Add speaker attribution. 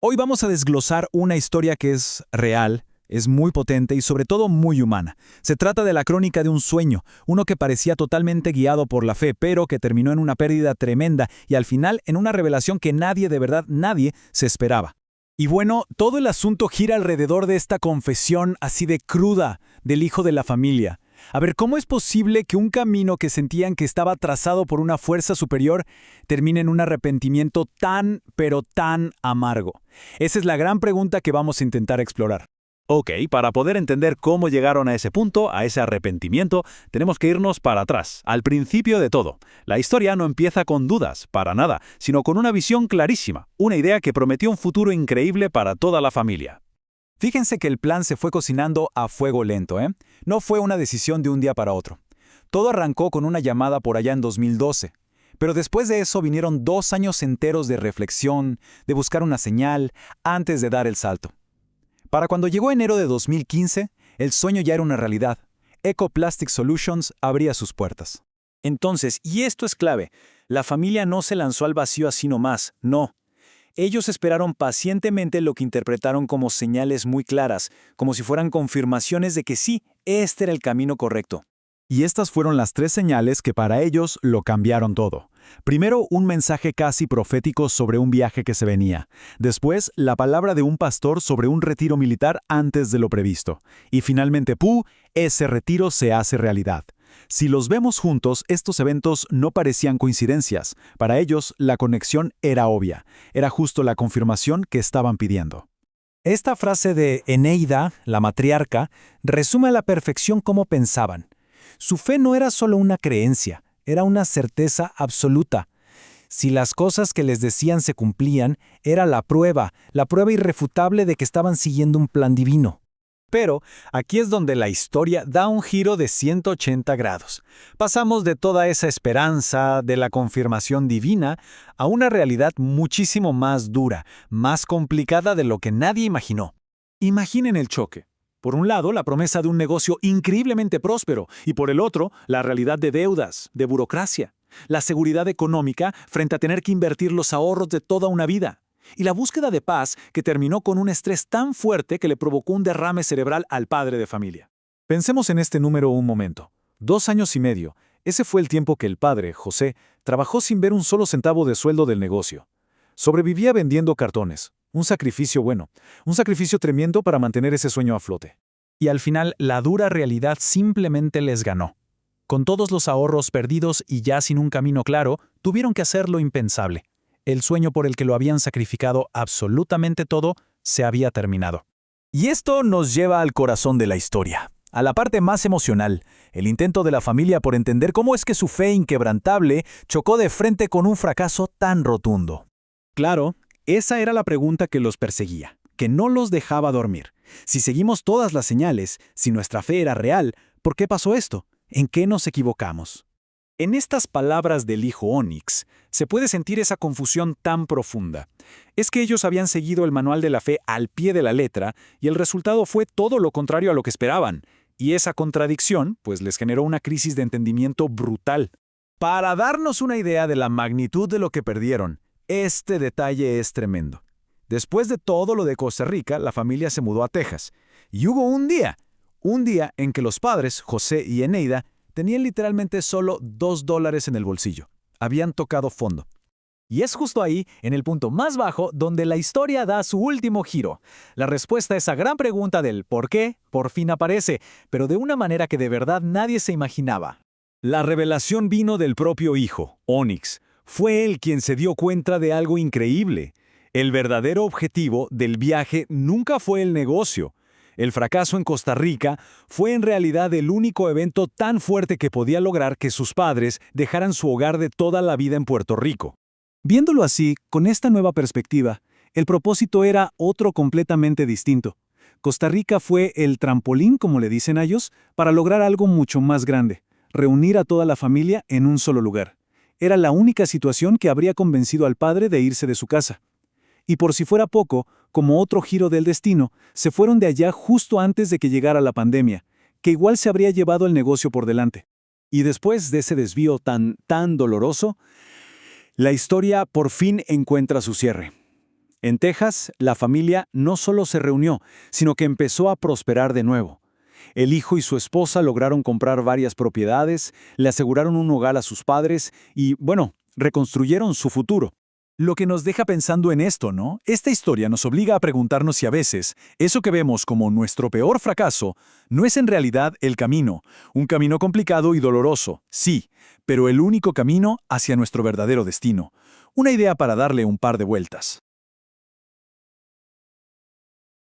Speaker 1: Hoy vamos a desglosar una historia que es real, es muy potente y sobre todo muy humana. Se trata de la crónica de un sueño, uno que parecía totalmente guiado por la fe, pero que terminó en una pérdida tremenda y al final en una revelación que nadie, de verdad nadie, se esperaba. Y bueno, todo el asunto gira alrededor de esta confesión así de cruda del hijo de la familia. A ver, ¿cómo es posible que un camino que sentían que estaba trazado por una fuerza superior termine en un arrepentimiento tan, pero tan amargo? Esa es la gran pregunta que vamos a intentar explorar.
Speaker 2: Ok, para poder entender cómo llegaron a ese punto, a ese arrepentimiento, tenemos que irnos para atrás, al principio de todo. La historia no empieza con dudas, para nada, sino con una visión clarísima, una idea que prometió un futuro increíble para toda la familia.
Speaker 1: Fíjense que el plan se fue cocinando a fuego lento, ¿eh? No fue una decisión de un día para otro. Todo arrancó con una llamada por allá en 2012. Pero después de eso vinieron 2 años enteros de reflexión, de buscar una señal, antes de dar el salto. Para cuando llegó enero de 2015, el sueño ya era una realidad. Ecoplastic Solutions abría sus puertas.
Speaker 3: Entonces, y esto es clave, la familia no se lanzó al vacío así nomás, no. Ellos esperaron pacientemente lo que interpretaron como señales muy claras, como si fueran confirmaciones de que sí, este era el camino correcto.
Speaker 1: Y estas fueron las 3 señales que para ellos lo cambiaron todo. Primero, un mensaje casi profético sobre un viaje que se venía. Después, la palabra de un pastor sobre un retiro militar antes de lo previsto. Y finalmente, ese retiro se hace realidad. Si los vemos juntos, estos eventos no parecían coincidencias. Para ellos, la conexión era obvia. Era justo la confirmación que estaban pidiendo. Esta frase de Eneida, la matriarca, resume a la perfección cómo pensaban. Su fe no era solo una creencia, era una certeza absoluta. Si las cosas que les decían se cumplían, era la prueba irrefutable de que estaban siguiendo un plan divino. Pero aquí es donde la historia da un giro de 180 grados. Pasamos de toda esa esperanza, de la confirmación divina, a una realidad muchísimo más dura, más complicada de lo que nadie imaginó. Imaginen el choque. Por un lado, la promesa de un negocio increíblemente próspero, y por el otro, la realidad de deudas, de burocracia, la seguridad económica frente a tener que invertir los ahorros de toda una vida, y la búsqueda de paz que terminó con un estrés tan fuerte que le provocó un derrame cerebral al padre de familia. Pensemos en este número un momento. 2 años y medio. Ese fue el tiempo que el padre, José, trabajó sin ver un solo centavo de sueldo del negocio. Sobrevivía vendiendo cartones. Un sacrificio bueno, un sacrificio tremendo para mantener ese sueño a flote. Y al final, la dura realidad simplemente les ganó. Con todos los ahorros perdidos y ya sin un camino claro, tuvieron que hacer lo impensable. El sueño por el que lo habían sacrificado absolutamente todo se había terminado. Y esto nos lleva al corazón de la historia, a la parte más emocional, el intento de la familia por entender cómo es que su fe inquebrantable chocó de frente con un fracaso tan rotundo. Claro, esa era la pregunta que los perseguía, que no los dejaba dormir. Si seguimos todas las señales, si nuestra fe era real, ¿por qué pasó esto? ¿En qué nos equivocamos? En estas palabras del hijo Onyx, se puede sentir esa confusión tan profunda. Es que ellos habían seguido el manual de la fe al pie de la letra y el resultado fue todo lo contrario a lo que esperaban. Y esa contradicción, pues les generó una crisis de entendimiento brutal. Para darnos una idea de la magnitud de lo que perdieron, este detalle es tremendo. Después de todo lo de Costa Rica, la familia se mudó a Texas. Y hubo un día en que los padres, José y Eneida, tenían literalmente solo $2 en el bolsillo. Habían tocado fondo. Y es justo ahí, en el punto más bajo, donde la historia da su último giro. La respuesta a esa gran pregunta del ¿por qué? Por fin aparece, pero de una manera que de verdad nadie se imaginaba. La revelación vino del propio hijo, Onyx. Fue él quien se dio cuenta de algo increíble. El verdadero objetivo del viaje nunca fue el negocio. El fracaso en Costa Rica fue en realidad el único evento tan fuerte que podía lograr que sus padres dejaran su hogar de toda la vida en Puerto Rico. Viéndolo así, con esta nueva perspectiva, el propósito era otro completamente distinto. Costa Rica fue el trampolín, como le dicen a ellos, para lograr algo mucho más grande, reunir a toda la familia en un solo lugar. Era la única situación que habría convencido al padre de irse de su casa. Y por si fuera poco, como otro giro del destino, se fueron de allá justo antes de que llegara la pandemia, que igual se habría llevado el negocio por delante. Y después de ese desvío tan doloroso, la historia por fin encuentra su cierre.
Speaker 3: En Texas, la familia no solo se reunió, sino que empezó a prosperar de nuevo. El hijo y su esposa lograron comprar varias propiedades, le aseguraron un hogar a sus padres y, bueno, reconstruyeron su futuro.
Speaker 1: Lo que nos deja pensando en esto, ¿no? Esta historia nos obliga a preguntarnos si a veces eso que vemos como nuestro peor fracaso no es en realidad el camino, un camino complicado y doloroso, sí, pero el único camino hacia nuestro verdadero destino. Una idea para darle un par de vueltas.